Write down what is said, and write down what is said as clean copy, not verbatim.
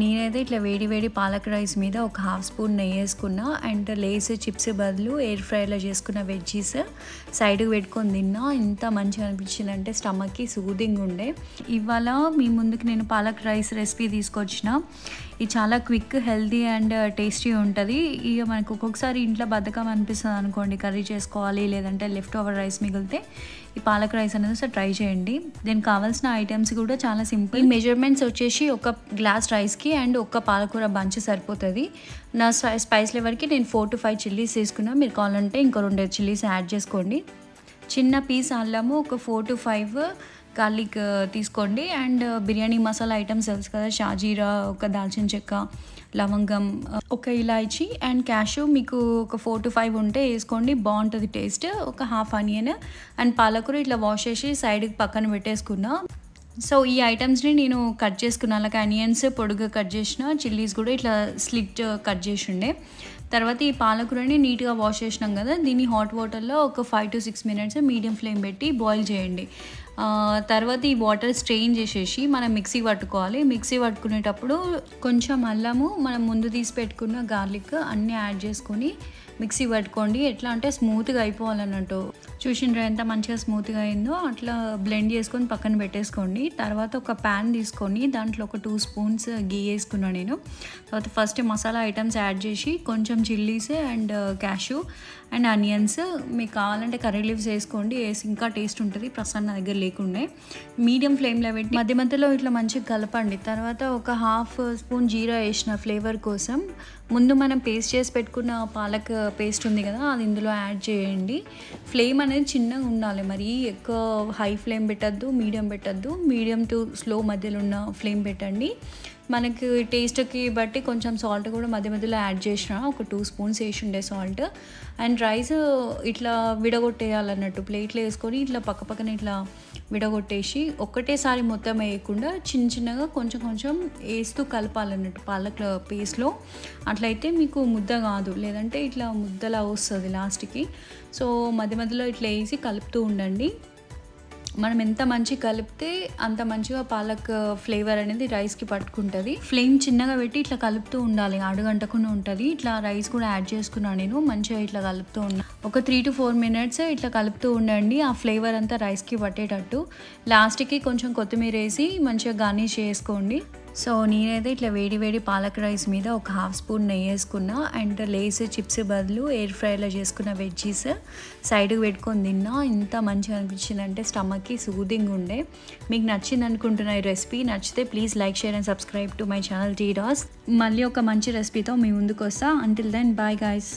నేనైతే ఇట్లా వేడి వేడి పాలక్ రైస్ మీద ఒక హాఫ్ స్పూన్ నెయ్యి వేసుకున్నా అండ్ లేస్ చిప్స్ బదులు ఎయిర్ ఫ్రైలో చేసుకున్న వెజ్జీస్ సైడ్కి పెట్టుకొని తిన్నా. ఇంత మంచిగా అనిపించింది అంటే స్టమక్కి సూదింగ్ ఉండే. ఇవాళ మీ ముందుకు నేను పాలక్ రైస్ రెసిపీ తీసుకొచ్చిన. ఇది చాలా క్విక్, హెల్తీ అండ్ టేస్టీ ఉంటుంది. ఇక మనకు ఒక్కొక్కసారి ఇంట్లో బద్ధకం అనిపిస్తుంది అనుకోండి, కర్రీ చేసుకోవాలి లేదంటే లెఫ్ట్ ఓవర్ రైస్ మిగిలితే ఈ పాలక్ రైస్ అనేది ఒకసారి ట్రై చేయండి. దీనికి కావాల్సిన ఐటమ్స్ కూడా చాలా సింపుల్. ఈ మెజర్మెంట్స్ వచ్చేసి ఒక గ్లాస్ రైస్కి అండ్ ఒక పాలకూర బంచ్ సరిపోతుంది. నా స్పైస్ లెవెల్కి నేను 4 to 5 చిల్లీస్ తీసుకున్నా. మీరు కావాలంటే ఇంకో 2 చిల్లీస్ యాడ్ చేసుకోండి. చిన్న పీస్ అల్లము, ఒక 4 to 5 గార్లిక్ తీసుకోండి. అండ్ బిర్యానీ మసాలా ఐటమ్స్ తెలుసు కదా, షాజీరా, ఒక దాల్చిన చెక్క, లవంగం, ఒక ఇలాచీ అండ్ క్యాషు మీకు ఒక 4 to 5 ఉంటే వేసుకోండి, బాగుంటుంది టేస్ట్. ఒక హాఫ్ ఆనియన్ అండ్ పాలకూర ఇట్లా వాష్ చేసి సైడ్కి పక్కన పెట్టేసుకున్నా. సో ఈ ఐటమ్స్ని నేను కట్ చేసుకున్నాను. అలాగే ఆనియన్స్ పొడుగా కట్ చేసిన, చిల్లీస్ కూడా ఇట్లా స్లిట్ కట్ చేసి ఉండే. తర్వాత ఈ పాలకూరని నీట్గా వాష్ చేసినాం కదా, దీన్ని హాట్ వాటర్లో ఒక 5 to 6 minutes మీడియం ఫ్లేమ్ పెట్టి బాయిల్ చేయండి. తర్వాత ఈ వాటర్ స్ట్రెయిన్ చేసేసి మనం మిక్సీ పట్టుకోవాలి. మిక్సీ పట్టుకునేటప్పుడు కొంచెం అల్లము, మనం ముందు తీసి పెట్టుకున్న గార్లిక్ అన్నీ యాడ్ చేసుకొని మిక్సీ పట్టుకోండి. ఎట్లా అంటే స్మూత్గా అయిపోవాలన్నట్టు. చూసిండ్రా ఎంత మంచిగా స్మూత్గా అయిందో, అట్లా బ్లెండ్ చేసుకొని పక్కన పెట్టేసుకోండి. తర్వాత ఒక ప్యాన్ తీసుకొని దాంట్లో ఒక 2 spoons గీ వేసుకున్నాను నేను. తర్వాత ఫస్ట్ మసాలా ఐటమ్స్ యాడ్ చేసి కొంచెం chillies and cash and onions, మీకు కావాలంటే కర్రీ లీవ్స్ వేసుకోండి, వేసి ఇంకా టేస్ట్ ఉంటుంది. ప్రస్తుతం నా దగ్గర లేకుండే. మీడియం ఫ్లేమ్లో పెట్టి మధ్య మధ్యలో ఇట్లా మంచిగా కలపండి. తర్వాత ఒక హాఫ్ స్పూన్ జీరా వేసిన ఫ్లేవర్ కోసం. ముందు మనం పేస్ట్ చేసి పెట్టుకున్న పాలక్ పేస్ట్ ఉంది కదా, అది ఇందులో యాడ్ చేయండి. ఫ్లేమ్ అనేది చిన్నగా ఉండాలి, మరి ఎక్కువ హై ఫ్లేమ్ పెట్టద్దు, మీడియం పెట్టద్దు, మీడియం టు స్లో మధ్యలో ఉన్న ఫ్లేమ్ పెట్టండి. మనకి టేస్ట్కి బట్టి కొంచెం సాల్ట్ కూడా మధ్య మధ్యలో యాడ్ చేసిన, ఒక 2 spoons వేసి ఉండే సాల్ట్. అండ్ రైస్ ఇట్లా విడగొట్టేయాలన్నట్టు, ప్లేట్లో వేసుకొని ఇట్లా పక్కన ఇట్లా విడగొట్టేసి ఒక్కటేసారి మొత్తం వేయకుండా చిన్న చిన్నగా కొంచెం కొంచెం వేస్తూ కలపాలన్నట్టు పాలక్ పేస్ట్లో. అట్లయితే మీకు ముద్ద కాదు, లేదంటే ఇట్లా ముద్దలా వస్తుంది లాస్ట్కి. సో మధ్య మధ్యలో ఇట్లా వేసి కలుపుతూ ఉండండి. మనం ఎంత మంచిగా కలిపితే అంత మంచిగా పాలక్ ఫ్లేవర్ అనేది రైస్కి పట్టుకుంటుంది. ఫ్లేమ్ చిన్నగా పెట్టి ఇట్లా కలుపుతూ ఉండాలి, అడుగంటకుండా ఉంటుంది. ఇట్లా రైస్ కూడా యాడ్ చేసుకున్నాను నేను, మంచిగా ఇట్లా కలుపుతూ ఉన్నా. ఒక 3 to 4 minutes ఇట్లా కలుపుతూ ఉండండి, ఆ ఫ్లేవర్ అంతా రైస్కి పట్టేటట్టు. లాస్ట్కి కొంచెం కొత్తిమీర వేసి మంచిగా గార్నిష్ చేసుకోండి. సో నేనైతే ఇట్లా వేడి వేడి పాలక్ రైస్ మీద ఒక హాఫ్ స్పూన్ నెయ్యి వేసుకున్నా అండ్ లేస్ చిప్స్ బదులు ఎయిర్ ఫ్రైలో చేసుకున్న వెజ్జీస్ సైడ్కి పెట్టుకొని తిన్నా. ఇంత మంచిగా అనిపించింది అంటే స్టమక్కి సూదింగ్ ఉండే. మీకు నచ్చింది అనుకుంటున్న ఈ రెసిపీ. నచ్చితే please like, share and subscribe to my channel టీ డాస్. మళ్ళీ ఒక మంచి రెసిపీతో మీ ముందుకు వస్తా. Until then bye guys.